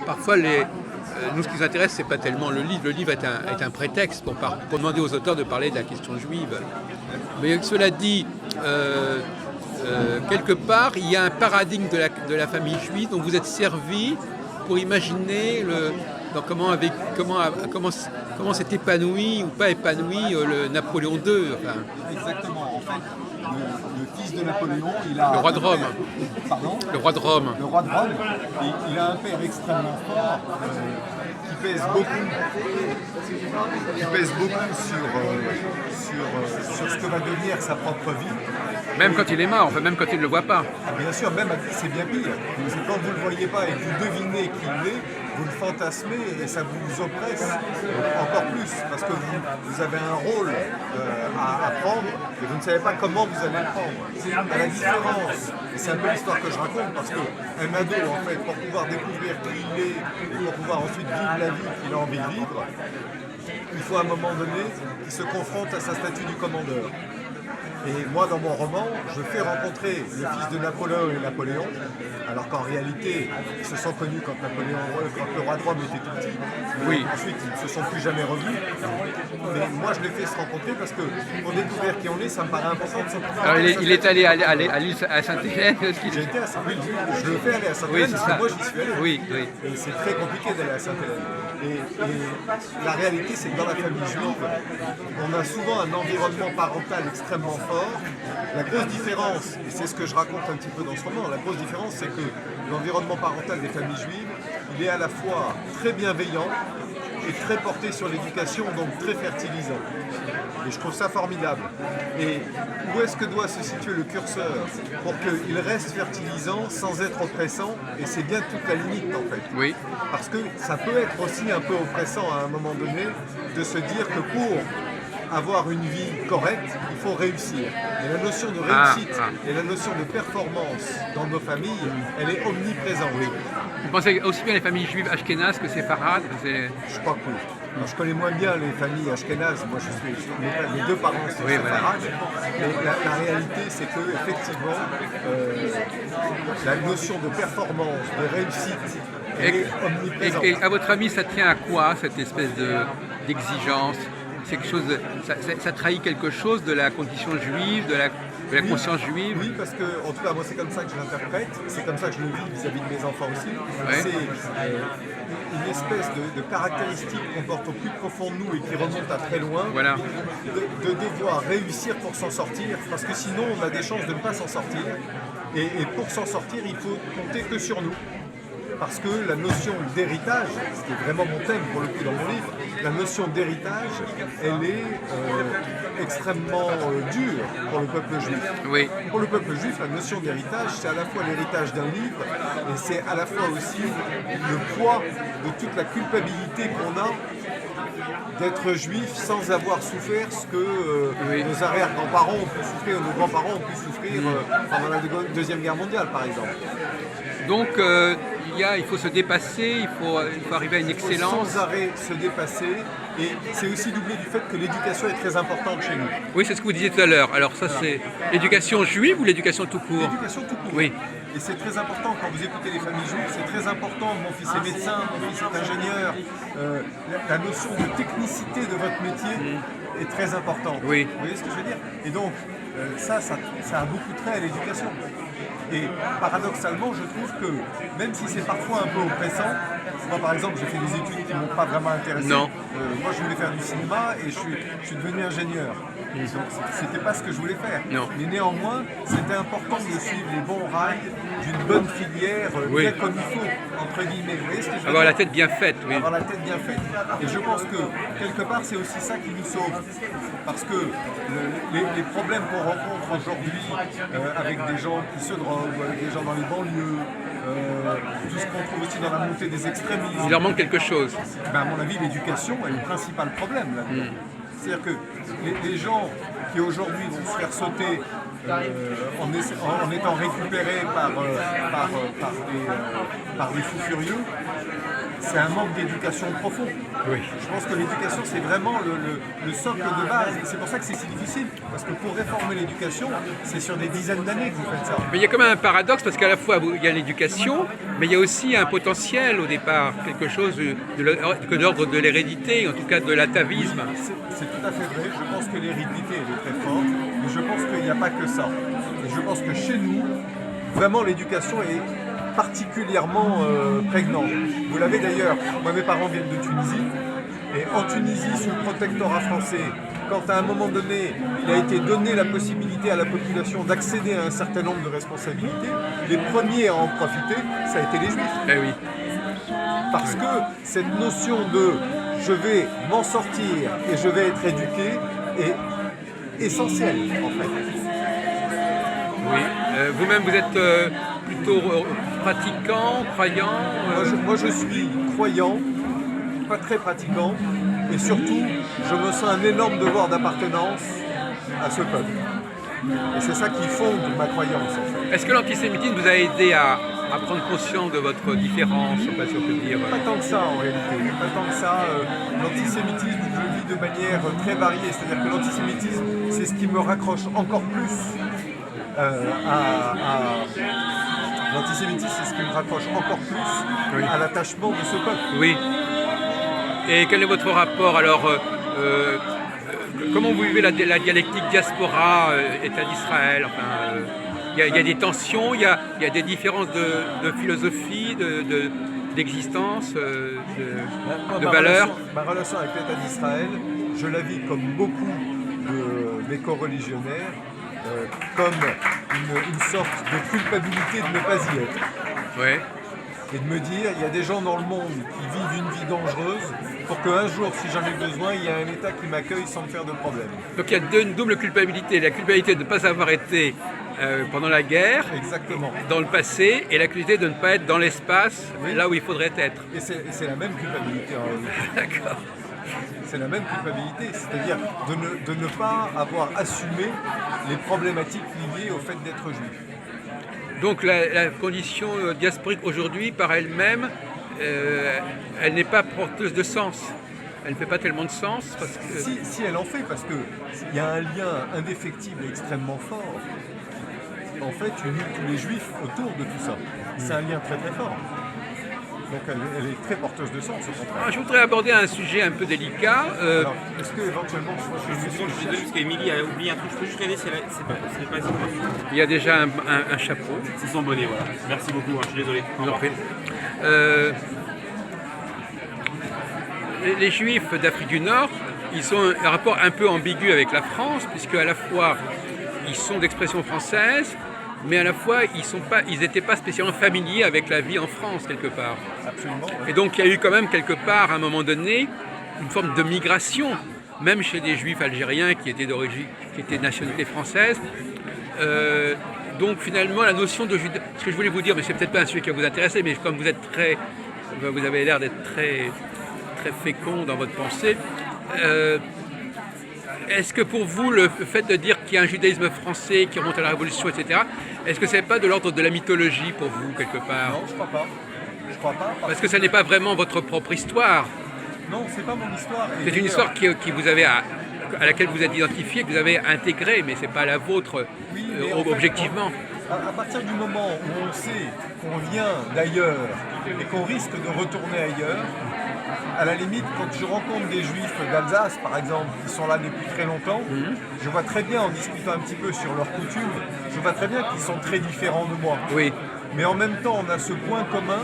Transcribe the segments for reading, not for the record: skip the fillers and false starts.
Parfois, nous, ce qui nous intéresse, c'est pas tellement le livre. Le livre est un prétexte pour demander aux auteurs de parler de la question juive. Mais cela dit, quelque part, il y a un paradigme de la famille juive dont vous êtes servi pour imaginer comment s'est épanoui ou pas épanoui le Napoléon II. Enfin. Exactement. En fait, le fils de Napoléon, il a... Le roi de Rome. Pardon ? Le roi de Rome. Le roi de Rome. Il a un père extrêmement fort qui pèse beaucoup sur ce que va devenir sa propre vie. Même quand il est mort, enfin, même quand il ne le voit pas. Ah, bien sûr, même c'est bien pire. C'est quand vous ne le voyez pas et que vous devinez qui il est, vous le fantasmez et ça vous oppresse encore plus parce que vous avez un rôle à prendre et vous ne savez pas comment vous allez le prendre. À la différence, et c'est un peu l'histoire que je raconte parce qu'un ado, en fait, pour pouvoir découvrir qui il est, pour pouvoir ensuite vivre la vie qu'il a envie de vivre, il faut à un moment donné qu'il se confronte à sa statue du commandeur. Et moi, dans mon roman, je fais rencontrer le fils de Napoléon et Napoléon, alors qu'en réalité, ils se sont connus quand le roi de Rome était tout petit. Oui. Ensuite, ils ne se sont plus jamais revus. Mais moi, je les fais se rencontrer parce que pour découvrir qui on est, ça me paraît important de se confronter. Alors, il est allé à l'île à Sainte-Hélène. J'ai été à Sainte-Hélène. Je le fais aller à Sainte-Hélène parce que moi, j'y suis allé. Oui. Et c'est très compliqué d'aller à Sainte-Hélène. Et la réalité, c'est que dans la famille juive, on a souvent un environnement parental extrêmement fort. La grosse différence, et c'est ce que je raconte un petit peu dans ce roman, la grosse différence, c'est que l'environnement parental des familles juives, il est à la fois très bienveillant et très porté sur l'éducation, donc très fertilisant. Et je trouve ça formidable. Et où est-ce que doit se situer le curseur pour qu'il reste fertilisant sans être oppressant? Et c'est bien toute la limite en fait. Oui. Parce que ça peut être aussi un peu oppressant à un moment donné de se dire que pour avoir une vie correcte, il faut réussir. Et la notion de réussite et la notion de performance dans nos familles, elle est omniprésente. Oui. Vous pensez aussi bien les familles juives ashkénazes que séfarades? Je crois que oui. Alors, je connais moins bien les familles ashkénazes. Moi, mes deux parents sont séfarades. Mais la réalité, c'est que effectivement, la notion de performance, de réussite, elle est omniprésente. Et à votre avis, ça tient à quoi cette espèce d'exigence? C'est quelque chose ça trahit quelque chose de la condition juive, de la conscience juive? Oui, parce que, en tout cas, moi, c'est comme ça que je l'interprète, c'est comme ça que je le vis vis-à-vis de mes enfants aussi. Ouais. C'est une espèce de caractéristique qu'on porte au plus profond de nous et qui remonte à très loin, Voilà. de devoir réussir pour s'en sortir, parce que sinon, on a des chances de ne pas s'en sortir. Et pour s'en sortir, il faut compter que sur nous. Parce que la notion d'héritage, ce qui est vraiment mon thème pour le coup dans mon livre, la notion d'héritage, elle est extrêmement dure pour le peuple juif. Oui. Pour le peuple juif, la notion d'héritage, c'est à la fois l'héritage d'un livre et c'est à la fois aussi le poids de toute la culpabilité qu'on a d'être juif sans avoir souffert ce que nos arrière-grands-parents ont pu souffrir, nos grands-parents ont pu souffrir pendant la Deuxième Guerre mondiale, par exemple. Donc, il faut se dépasser, il faut arriver à une excellence. Sans arrêt se dépasser, et c'est aussi doublé du fait que l'éducation est très importante chez nous. Oui, c'est ce que vous disiez tout à l'heure. Alors ça, c'est l'éducation juive ou l'éducation tout court? L'éducation tout court. Oui. Et c'est très important quand vous écoutez les familles juives, c'est très important. Mon fils est médecin, mon fils est ingénieur. La notion de technicité de votre métier est très importante. Oui. Vous voyez ce que je veux dire? Et donc, ça a beaucoup trait à l'éducation. Et paradoxalement, je trouve que même si c'est parfois un peu oppressant, moi par exemple j'ai fait des études qui ne m'ont pas vraiment intéressé. Non. Moi je voulais faire du cinéma et je suis devenu ingénieur. Donc c'était pas ce que je voulais faire. Non. Mais néanmoins, c'était important de suivre les bons rails d'une bonne filière bien comme il faut, entre guillemets. Vous voyez ce que je veux dire? Avoir la tête bien faite, oui. Avoir la tête bien faite. Et je pense que quelque part c'est aussi ça qui nous sauve. Parce que les problèmes qu'on rencontre aujourd'hui avec des gens qui se droguent, avec des gens dans les banlieues, tout ce qu'on trouve aussi dans la montée des extrémismes. Il leur manque quelque chose. Ben, à mon avis, l'éducation est le principal problème là-dedans. C'est-à-dire que les gens qui aujourd'hui vont se faire sauter en étant récupérés par des fous furieux, c'est un manque d'éducation profond. Oui. Je pense que l'éducation, c'est vraiment le socle de base. Et c'est pour ça que c'est si difficile. Parce que pour réformer l'éducation, c'est sur des dizaines d'années que vous faites ça. Mais il y a quand même un paradoxe parce qu'à la fois il y a l'éducation, mais il y a aussi un potentiel au départ, quelque chose de l'ordre de l'hérédité, en tout cas de l'atavisme. C'est tout à fait vrai. Je pense que l'hérédité elle est très forte, mais je pense qu'il n'y a pas que ça. Et je pense que chez nous, vraiment l'éducation est particulièrement prégnante. Vous l'avez d'ailleurs, moi mes parents viennent de Tunisie, et en Tunisie, sous le protectorat français, quand à un moment donné, il a été donné la possibilité à la population d'accéder à un certain nombre de responsabilités, les premiers à en profiter, ça a été les Juifs. Eh oui. Parce que cette notion de je vais m'en sortir et je vais être éduqué est essentielle en fait. Oui. Vous-même, vous êtes plutôt pratiquant, croyant Moi je suis croyant, pas très pratiquant, et surtout je me sens un énorme devoir d'appartenance à ce peuple. Et c'est ça qui fonde ma croyance en fait. Est-ce que l'antisémitisme vous a aidé à prendre conscience de votre différence, je ne sais pas si on peut dire Pas tant que ça en réalité, pas tant que ça. L'antisémitisme, je le vis de manière très variée, c'est-à-dire que l'antisémitisme, c'est ce qui me raccroche encore plus l'antisémitisme, c'est ce qui me raccroche encore plus à l'attachement de ce peuple. Oui. Et quel est votre rapport alors comment vous vivez la dialectique diaspora-État d'Israël enfin, il y a des tensions, il y a des différences de philosophie, d'existence, de valeurs. Ma relation avec l'État d'Israël, je la vis comme beaucoup des co-religionnaires, comme une sorte de culpabilité de ne pas y être. Ouais. Et de me dire, il y a des gens dans le monde qui vivent une vie dangereuse pour qu'un jour, si j'en ai besoin, il y a un État qui m'accueille sans me faire de problème. Donc il y a une double culpabilité. La culpabilité de ne pas avoir été pendant la guerre, exactement, dans le passé, et la culpabilité de ne pas être dans l'espace, oui, là où il faudrait être. Et c'est la même culpabilité en réalité. D'accord. C'est la même culpabilité, c'est-à-dire de ne pas avoir assumé les problématiques liées au fait d'être juif. Donc la condition diasporique aujourd'hui, par elle-même, elle n'est pas porteuse de sens. Elle ne fait pas tellement de sens. Parce que... si elle en fait, parce qu'il y a un lien indéfectible et extrêmement fort qui, en fait, unit tous les juifs autour de tout ça. C'est un lien très très fort. Donc elle est très porteuse de sens, au contraire. Je voudrais aborder un sujet un peu délicat. Alors, est-ce que éventuellement, Je suis désolé parce qu'Émilie a oublié un truc. Je peux juste regarder si c'est pas ici. Il y a déjà un chapeau. C'est son bonnet, voilà. Merci beaucoup, hein, je suis désolé. Je vous en prie. Les Juifs d'Afrique du Nord, ils ont un rapport un peu ambigu avec la France, puisque à la fois ils sont d'expression française, mais à la fois ils n'étaient pas spécialement familiers avec la vie en France quelque part. Absolument. Et donc il y a eu quand même quelque part à un moment donné une forme de migration, même chez des Juifs algériens qui étaient d'origine, qui étaient de nationalité française. Donc finalement la notion de judaïsme, ce que je voulais vous dire, mais c'est peut-être pas un sujet qui va vous intéresser, mais comme vous avez l'air d'être très fécond dans votre pensée. Est-ce que pour vous, le fait de dire qu'il y a un judaïsme français qui remonte à la Révolution, etc., est-ce que ce n'est pas de l'ordre de la mythologie pour vous, quelque part? Non, je crois pas. Je crois pas. Parce que ça n'est pas vraiment votre propre histoire. Non, c'est pas mon histoire. Et c'est une histoire qui vous avez à laquelle vous êtes identifié, que vous avez intégrée, mais ce n'est pas la vôtre, oui, objectivement. À partir du moment où on sait qu'on vient d'ailleurs et qu'on risque de retourner ailleurs, à la limite, quand je rencontre des juifs d'Alsace, par exemple, qui sont là depuis très longtemps, je vois très bien, en discutant un petit peu sur leurs coutumes, je vois très bien qu'ils sont très différents de moi. Oui. Mais en même temps, on a ce point commun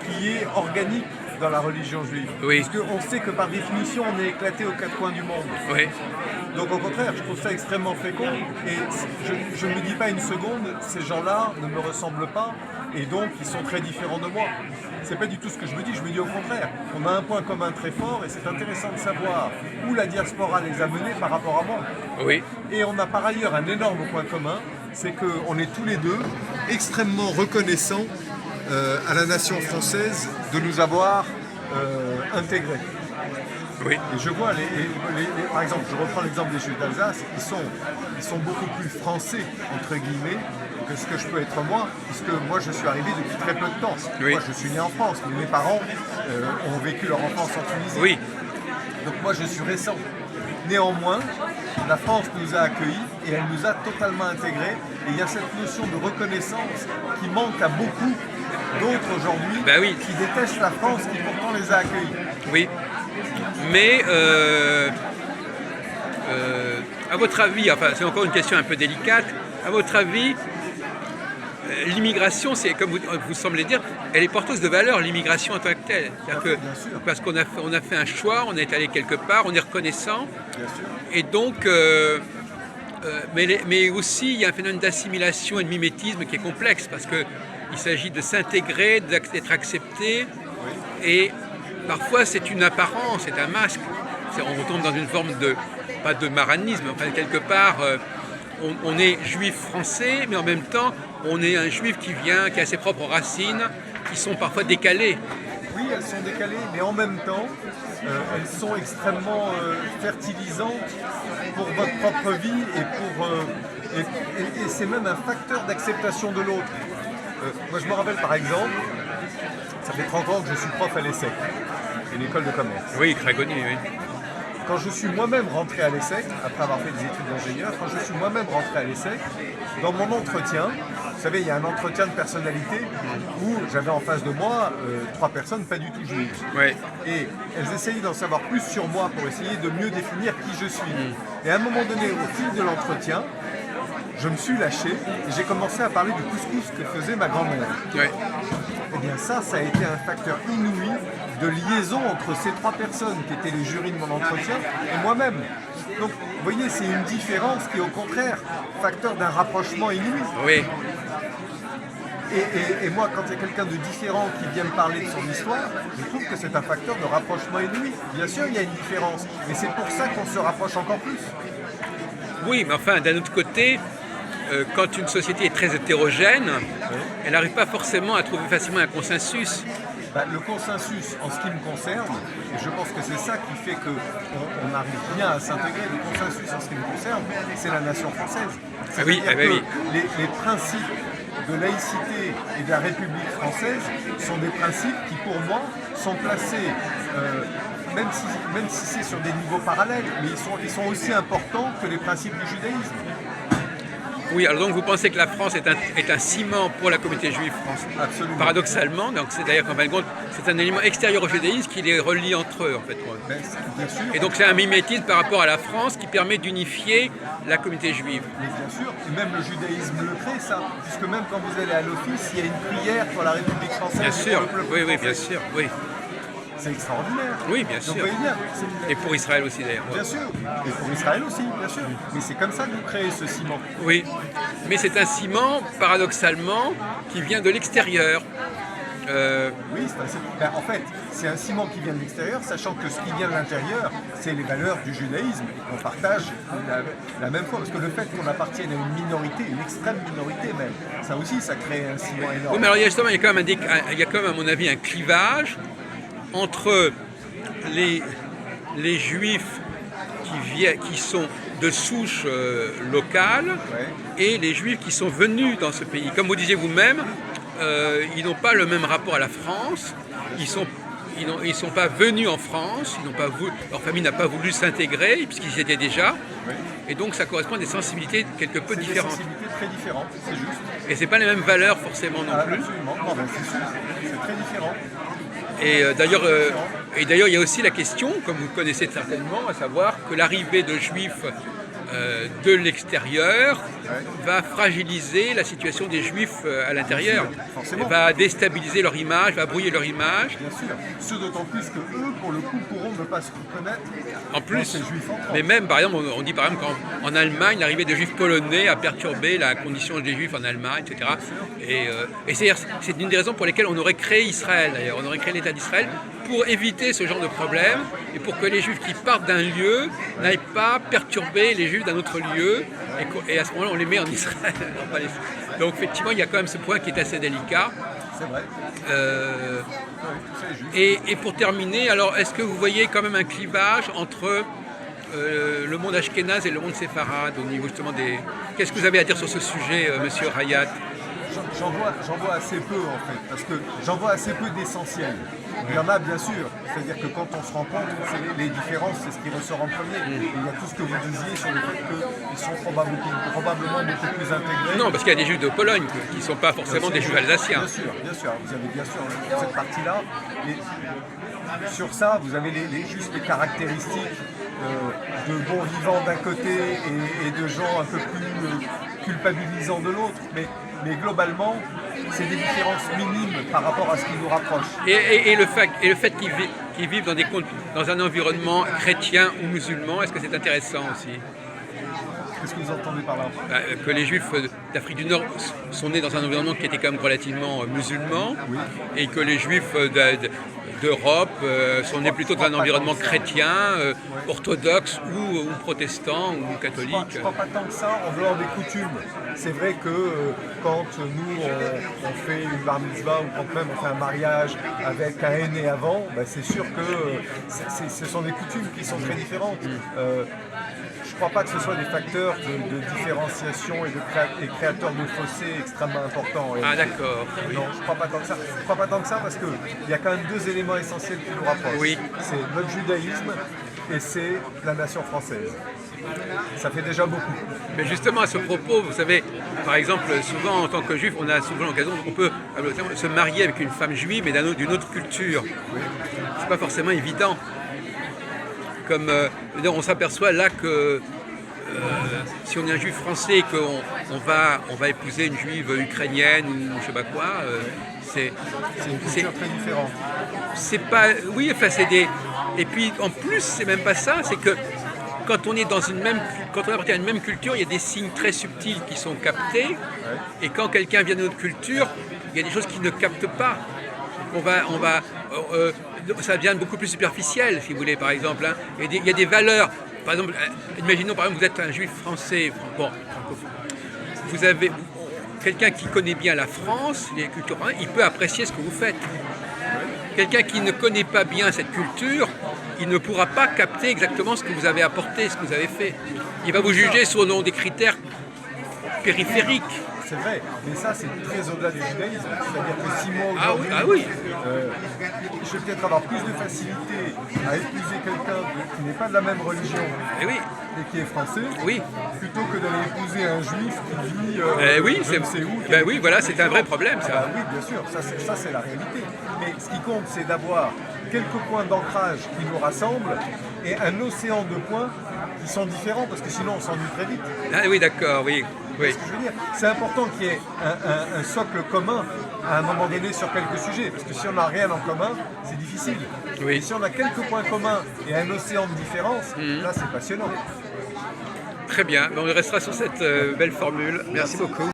qui est organique dans la religion juive. Oui. Parce qu'on sait que par définition, on est éclaté aux quatre coins du monde. Oui. Donc au contraire, je trouve ça extrêmement fécond et je ne me dis pas une seconde, ces gens-là ne me ressemblent pas et donc ils sont très différents de moi. C'est pas du tout ce que je me dis au contraire. On a un point commun très fort et c'est intéressant de savoir où la diaspora les a menés par rapport à moi. Oui. Et on a par ailleurs un énorme point commun, c'est qu'on est tous les deux extrêmement reconnaissants à la nation française de nous avoir intégrés. Oui. Et je vois, par exemple, je reprends l'exemple des Juifs d'Alsace, ils sont beaucoup plus français, entre guillemets, que ce que je peux être moi, puisque moi je suis arrivé depuis très peu de temps. Oui. Moi je suis né en France, mais mes parents ont vécu leur enfance en Tunisie. Oui. Donc moi je suis récent. Néanmoins, la France nous a accueillis et elle nous a totalement intégrés. Et il y a cette notion de reconnaissance qui manque à beaucoup d'autres aujourd'hui qui détestent la France, qui pourtant les a accueillis. Oui. Mais à votre avis, enfin c'est encore une question un peu délicate, à votre avis, l'immigration, c'est comme vous semblez dire, elle est porteuse de valeur, l'immigration en tant que telle. Parce qu'on a fait un choix, on est allé quelque part, on est reconnaissant. Bien sûr. Et donc, mais aussi il y a un phénomène d'assimilation et de mimétisme qui est complexe parce qu'il s'agit de s'intégrer, d'être accepté. Et parfois c'est une apparence, c'est un masque. On retombe dans une forme de, pas de maranisme, enfin quelque part, on est juif français, mais en même temps, on est un juif qui a ses propres racines, qui sont parfois décalées. Oui, elles sont décalées, mais en même temps, elles sont extrêmement fertilisantes pour votre propre vie et c'est même un facteur d'acceptation de l'autre. Moi, je me rappelle par exemple, ça fait 30 ans que je suis prof à l'ESSEC, une école de commerce. Oui, très connu, oui. Quand je suis moi-même rentré à l'ESSEC, après avoir fait des études d'ingénieur, quand je suis moi-même rentré à l'ESSEC, dans mon entretien, vous savez, il y a un entretien de personnalité où j'avais en face de moi 3 personnes pas du tout juives. Ouais. Et elles essayaient d'en savoir plus sur moi pour essayer de mieux définir qui je suis. Et à un moment donné, au fil de l'entretien, je me suis lâché et j'ai commencé à parler du couscous que faisait ma grand-mère. Ouais. Eh bien ça a été un facteur inouï de liaison entre ces 3 personnes qui étaient les jurys de mon entretien et moi-même. Donc, vous voyez, c'est une différence qui est au contraire facteur d'un rapprochement inouï. Oui. Et moi, quand il y a quelqu'un de différent qui vient me parler de son histoire, je trouve que c'est un facteur de rapprochement inouï. Bien sûr, il y a une différence, mais c'est pour ça qu'on se rapproche encore plus. Oui, mais enfin, d'un autre côté, quand une société est très hétérogène, elle n'arrive pas forcément à trouver facilement un consensus. Le consensus, en ce qui me concerne, et je pense que c'est ça qui fait qu'on arrive bien à s'intégrer, le consensus en ce qui me concerne, c'est la nation française. Oui, C'est-à-dire que les principes de laïcité et de la République française sont des principes qui, pour moi, sont placés, même si c'est sur des niveaux parallèles, mais ils sont aussi importants que les principes du judaïsme. Oui, alors donc vous pensez que la France est un ciment pour la communauté juive française. Absolument. Paradoxalement, donc c'est d'ailleurs qu'en fin de compte, c'est un élément extérieur au judaïsme qui les relie entre eux en fait. Bien sûr. Et donc c'est un mimétisme par rapport à la France qui permet d'unifier la communauté juive. Mais bien sûr, et même le judaïsme le crée ça, puisque même quand vous allez à l'office, il y a une prière pour la République française. Bien sûr, oui, bien sûr, oui. C'est extraordinaire. Oui, bien sûr. Donc, vous voyez bien, et pour Israël aussi d'ailleurs. Bien sûr, et pour Israël aussi, bien sûr. Mais c'est comme ça que vous créez ce ciment. Oui, mais c'est un ciment, paradoxalement, qui vient de l'extérieur. Oui, en fait, c'est un ciment qui vient de l'extérieur, sachant que ce qui vient de l'intérieur, c'est les valeurs du judaïsme. On partage la même chose, parce que le fait qu'on appartienne à une minorité, une extrême minorité même, ça aussi, ça crée un ciment énorme. Oui, mais alors il y a quand même, à mon avis, un clivage entre les juifs qui sont de souche locale et les juifs qui sont venus dans ce pays. Comme vous disiez vous-même, ils n'ont pas le même rapport à la France, ils sont pas venus en France, leur famille n'a pas voulu s'intégrer puisqu'ils y étaient déjà, et donc ça correspond à des sensibilités quelque peu différentes. Des sensibilités très différentes, c'est juste. Et c'est pas les mêmes valeurs forcément non plus. Absolument, non, c'est sûr, c'est très différent. Et d'ailleurs, il y a aussi la question, comme vous connaissez certainement, à savoir que l'arrivée de juifs de l'extérieur va fragiliser la situation des juifs à l'intérieur, va déstabiliser leur image, va brouiller leur image. Bien sûr, ce d'autant plus que eux, pour le coup, pourront ne pas se reconnaître en plus, ces juifs en France. Mais même, par exemple, on dit par exemple qu'en Allemagne, l'arrivée des juifs polonais a perturbé la condition des juifs en Allemagne, etc. Et c'est une des raisons pour lesquelles on aurait créé Israël, d'ailleurs. On aurait créé l'État d'Israël pour éviter ce genre de problème et pour que les juifs qui partent d'un lieu n'aillent pas perturber les juifs d'un autre lieu et à ce moment-là on les met en Israël. Donc effectivement il y a quand même ce point qui est assez délicat. C'est vrai. tout ça est juste. Et pour terminer, alors est-ce que vous voyez quand même un clivage entre le monde ashkénaze et le monde séfarade au niveau justement des... Qu'est-ce que vous avez à dire sur ce sujet, monsieur Rayat? J'en vois assez peu en fait, parce que j'en vois assez peu d'essentiel. Il y en a bien sûr, c'est-à-dire que quand on se rencontre, les différences, c'est ce qui ressort en premier. Et il y a tout ce que vous disiez sur le fait qu'ils sont probablement beaucoup plus intégrés. Non, parce qu'il y a des juifs de Pologne qui ne sont pas forcément des juifs alsaciens. Bien sûr, vous avez bien sûr cette partie-là. Et sur ça, vous avez juste les caractéristiques de bons vivants d'un côté et de gens un peu plus culpabilisants de l'autre. Mais globalement, c'est des différences minimes par rapport à ce qui nous rapproche. Et le fait qu'ils vivent dans un environnement chrétien ou musulman, est-ce que c'est intéressant aussi? Qu'est-ce que vous entendez par là? Que les juifs d'Afrique du Nord sont nés dans un environnement qui était quand même relativement musulman, Oui. et que les juifs d'Europe sont nés plutôt dans un environnement chrétien, orthodoxe ou protestant ou catholique. Je ne crois pas tant que ça en dehors des coutumes. C'est vrai que quand nous on fait une bar mitzvah ou quand même on fait un mariage avec un aîné avant, c'est sûr que ce sont des coutumes qui sont très différentes. Je ne crois pas que ce soit des facteurs de différenciation et créateurs de fossés extrêmement importants. Ah d'accord. Oui. Non, je ne crois pas tant que ça. Je ne crois pas tant que ça parce qu'il y a quand même deux éléments essentiels qui nous rapprochent. Oui. C'est notre judaïsme et c'est la nation française. Ça fait déjà beaucoup. Mais justement à ce propos, vous savez, par exemple, souvent en tant que juif, on a souvent l'occasion, on peut se marier avec une femme juive mais d'une autre culture. Oui. C'est pas forcément évident. Comme on s'aperçoit là que si on est un juif français et qu'on va épouser une juive ukrainienne ou je sais pas quoi, C'est une culture très différente. c'est pas, oui, enfin c'est des, et puis en plus c'est même pas ça, c'est que quand on est quand on appartient à une même culture, il y a des signes très subtils qui sont captés, et quand quelqu'un vient d'une autre culture, il y a des choses qui ne captent pas. Ça devient beaucoup plus superficiel, si vous voulez, par exemple. Hein. Il y a des valeurs. Par exemple, imaginons, par exemple, vous êtes un juif français. Bon, vous avez quelqu'un qui connaît bien la France, les cultures, il peut apprécier ce que vous faites. Quelqu'un qui ne connaît pas bien cette culture, il ne pourra pas capter exactement ce que vous avez apporté, ce que vous avez fait. Il va vous juger selon des critères périphériques. C'est vrai, mais ça c'est très au-delà du judaïsme. C'est-à-dire que si moi aujourd'hui, je vais peut-être avoir plus de facilité à épouser quelqu'un qui n'est pas de la même religion et qui est français, plutôt que d'aller épouser un juif qui vit je ne sais où. Oui, voilà, c'est un vrai problème ça. Oui, bien sûr, ça c'est la réalité. Mais ce qui compte, c'est d'avoir quelques points d'ancrage qui nous rassemblent et un océan de points qui sont différents, parce que sinon on s'ennuie très vite. Ah oui, d'accord, oui. Oui. Ce que je veux dire, c'est important qu'il y ait un socle commun à un moment donné sur quelques sujets, parce que si on n'a rien en commun, c'est difficile. Oui. Et si on a quelques points communs et un océan de différence, là c'est passionnant. Très bien, on restera sur cette belle formule. Merci beaucoup.